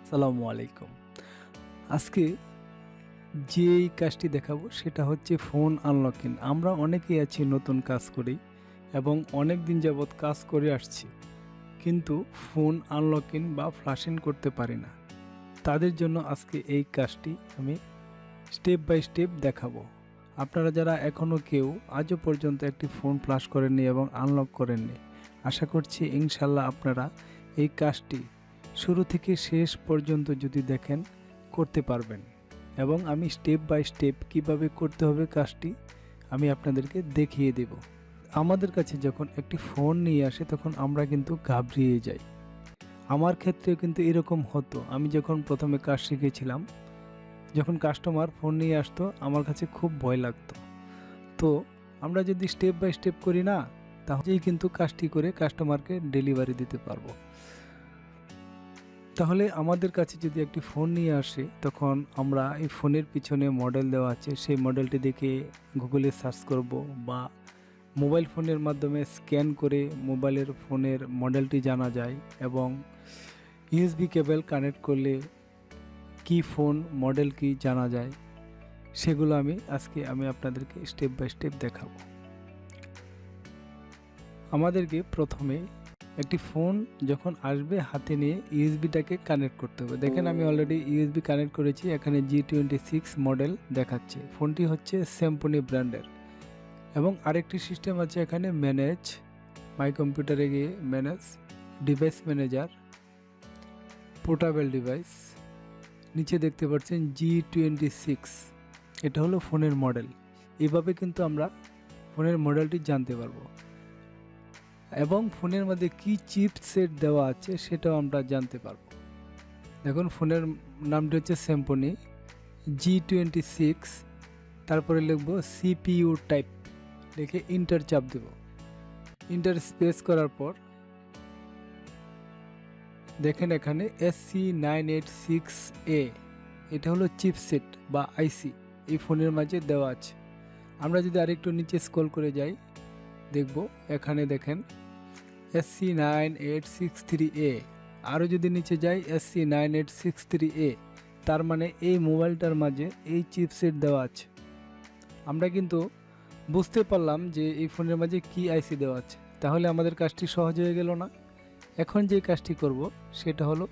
আসসালামু আলাইকুম। আজকে যেই কাজটি দেখাবো সেটা হচ্ছে ফোন আনলকিং। আমরা অনেকেই আছি নতুন কাজ করি এবং অনেক দিন যাবৎ কাজ করে আসছি। কিন্তু ফোন আনলকিং বা ফ্লাশিং করতে পারি না। তাদের জন্য আজকে এই কাজটি আমি স্টেপ বাই স্টেপ দেখাবো। আপনারা যারা এখনও কেউ আজও পর্যন্ত একটি ফোন ফ্লাশ করেননি এবং আনলক করেননি, আশা করছি ইনশাল্লাহ আপনারা এই কাজটি শুরু থেকে শেষ পর্যন্ত যদি দেখেন করতে পারবেন এবং আমি স্টেপ বাই স্টেপ কিভাবে করতে হবে কাজটি আমি আপনাদেরকে দেখিয়ে দেব। আমাদের কাছে যখন একটি ফোন নিয়ে আসে তখন আমরা কিন্তু ঘাবড়িয়ে যাই। আমার ক্ষেত্রেও কিন্তু এরকম হতো। আমি যখন প্রথমে কাজ শিখেছিলাম, যখন কাস্টমার ফোন নিয়ে আসতো আমার কাছে খুব ভয় লাগতো। তো আমরা যদি স্টেপ বাই স্টেপ করি না, তাহলেই কিন্তু কাজটি করে কাস্টমারকে ডেলিভারি দিতে পারবো। তাহলে আমাদের কাছে যদি একটি ফোন নিয়ে আসে তখন আমরা এই ফোনের পিছনে মডেল দেওয়া আছে সেই মডেলটি দেখে গুগলে সার্চ করব বা মোবাইল ফোনের মাধ্যমে স্ক্যান করে মোবাইলের ফোনের মডেলটি জানা যায় এবং ইউএসবি কেবল কানেক্ট করলে কি ফোন মডেল কি জানা যায়, সেগুলো আজকে আপনাদেরকে স্টেপ বাই স্টেপ দেখাবো। আমাদেরকে প্রথমে একটি ফোন যখন আসবে হাতে নিয়ে ইউএসবিটাকে কানেক্ট করতে হবে। দেখেন আমি অলরেডি ইউএসবি কানেক্ট করেছি, এখানে G26 মডেল দেখাচ্ছে। ফোনটি হচ্ছে স্যামসং ব্র্যান্ডের এবং আরেকটি সিস্টেম আছে এখানে ম্যানেজ, মাই কম্পিউটারে গিয়ে manage, device manager, portable device, নিচে দেখতে পাচ্ছেন G26, এটা হলো ফোনের মডেল। এভাবে কিন্তু আমরা ফোনের মডেলটি জানতে পারবো এবং ফোনের মধ্যে কি চিপসেট দেওয়া আছে সেটাও আমরা জানতে পারবো। দেখুন ফোনের নামটি হচ্ছে স্যামসং G26, তারপরে লিখব CPU টাইপ, লিখে ইন্টার চাপ দেব। ইন্টার স্পেস করার পর দেখেন এখানে SC986A, এটা হলো চিপসেট বা আইসি এই ফোনের মাঝে দেওয়া আছে। আমরা যদি আরেকটু নিচে স্ক্রল করে যাই দেখব এখানে দেখেন SC9863A, আরও যদি নিচে যাই SC9863A, তার মানে এই মোবাইলটার মাঝে এই চিপসেট দেওয়া আছে। আমরা কিন্তু বুঝতে পারলাম যে এই ফোনের মাঝে কি আইসি দেওয়া আছে। তাহলে আমাদের কাজটি সহজ হয়ে গেল না? এখন যে কাজটি করব সেটা হলো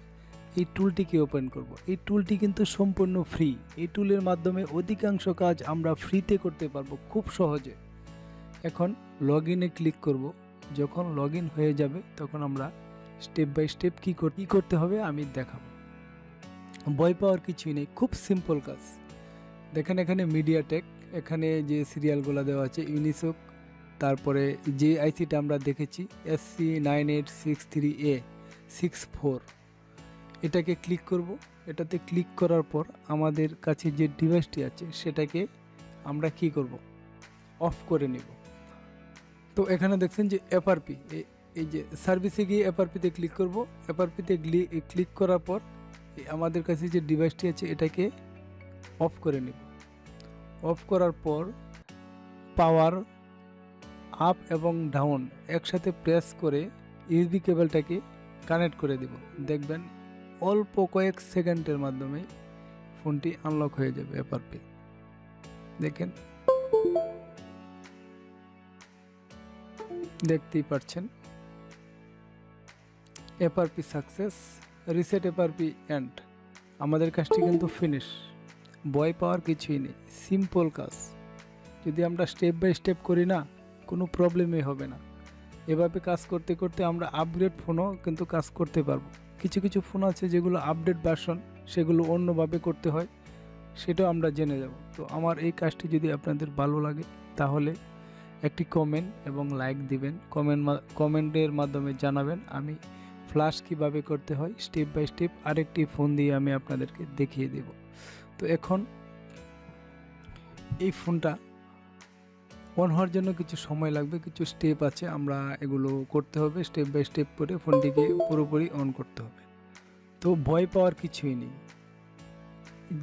এই টুলটিকে ওপেন করব। এই টুলটি কিন্তু সম্পূর্ণ ফ্রি। এই টুলের মাধ্যমে অধিকাংশ কাজ আমরা ফ্রিতে করতে পারবো খুব সহজে। এখন লগ ইনে ক্লিক করব। যখন লগ ইন হয়ে যাবে তখন আমরা স্টেপ বাই স্টেপ কী করতে হবে আমি দেখাবো। ভয় পাওয়ার কিছুই নেই, খুব সিম্পল কাজ। দেখেন এখানে মিডিয়াটেক, এখানে যে সিরিয়ালগুলো দেওয়া আছে ইউনিসক, তারপরে যে আইসিটা আমরা দেখেছি SC9863A64, এটাকে ক্লিক করব। এটাতে ক্লিক করার পর আমাদের কাছে যে ডিভাইসটি আছে সেটাকে আমরা কি করব, অফ করে নেব। তো এখানে দেখছেন যে এফআরপি, এই যে সার্ভিসে গিয়ে এফআরপিতে ক্লিক করব। এফআরপিতে ক্লিক করার পর আমাদের কাছে যে ডিভাইসটি আছে এটাকে অফ করে নেব। অফ করার পর পাওয়ার আপ এবং ডাউন একসাথে প্রেস করে ইউএসবি কেবলটাকে কানেক্ট করে দেব। দেখবেন অল্প কয়েক সেকেন্ডের মাধ্যমে ফোনটি আনলক হয়ে যাবে এফআরপি। দেখেন, দেখতেই পাচ্ছেন FRP success, reset FRP end. আমাদের কাজটি কিন্তু ফিনিশ। ভয় পাওয়ার কিছুই নেই, সিম্পল কাজ। যদি আমরা স্টেপ বাই স্টেপ করি না, কোনো প্রবলেমই হবে না। এভাবে কাজ করতে করতে আমরা আপগ্রেড ফোনও কিন্তু কাজ করতে পারবো। কিছু কিছু ফোন আছে যেগুলো আপডেট ভার্সন, সেগুলো অন্যভাবে করতে হয়, সেটাও আমরা জেনে যাব। তো আমার এই কাজটি যদি আপনাদের ভালো লাগে তাহলে একটি কমেন্ট এবং লাইক দিবেন। কমেন্টের মাধ্যমে জানাবেন আমি ফ্ল্যাশ কিভাবে করতে হয় স্টেপ বাই স্টেপ আরেকটি ফোন দিয়ে আমি আপনাদেরকে দেখিয়ে দেব। তো এখন এই ফোনটা অন হওয়ার জন্য কিছু সময় লাগবে, কিছু স্টেপ আছে, আমরা এগুলো করতে হবে। স্টেপ বাই স্টেপ করে ফোনটিকে পুরোপুরি অন করতে হবে। তো ভয় পাওয়ার কিছুই নেই।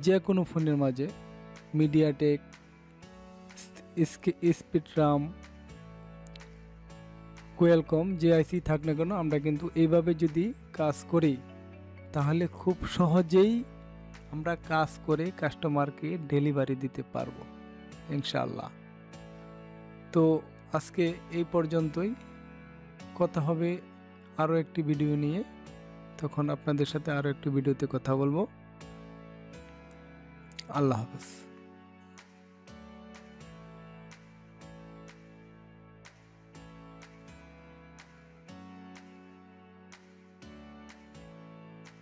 যে কোনো ফোনের মাঝে মিডিয়াটেক, স্পিডরাম, কোয়ালকম যে আইসি থাক না কেন, আমরা কিন্তু এইভাবে যদি কাজ করি তাহলে খুব সহজেই আমরা কাজ করে কাস্টমারকে ডেলিভারি দিতে পারবো ইনশাআল্লাহ। তো আজকে এই পর্যন্তই। কথা হবে আরও একটি ভিডিও নিয়ে। তখন আপনাদের সাথে আরও একটি ভিডিওতে কথা বলবো। আল্লাহ হাফেজ।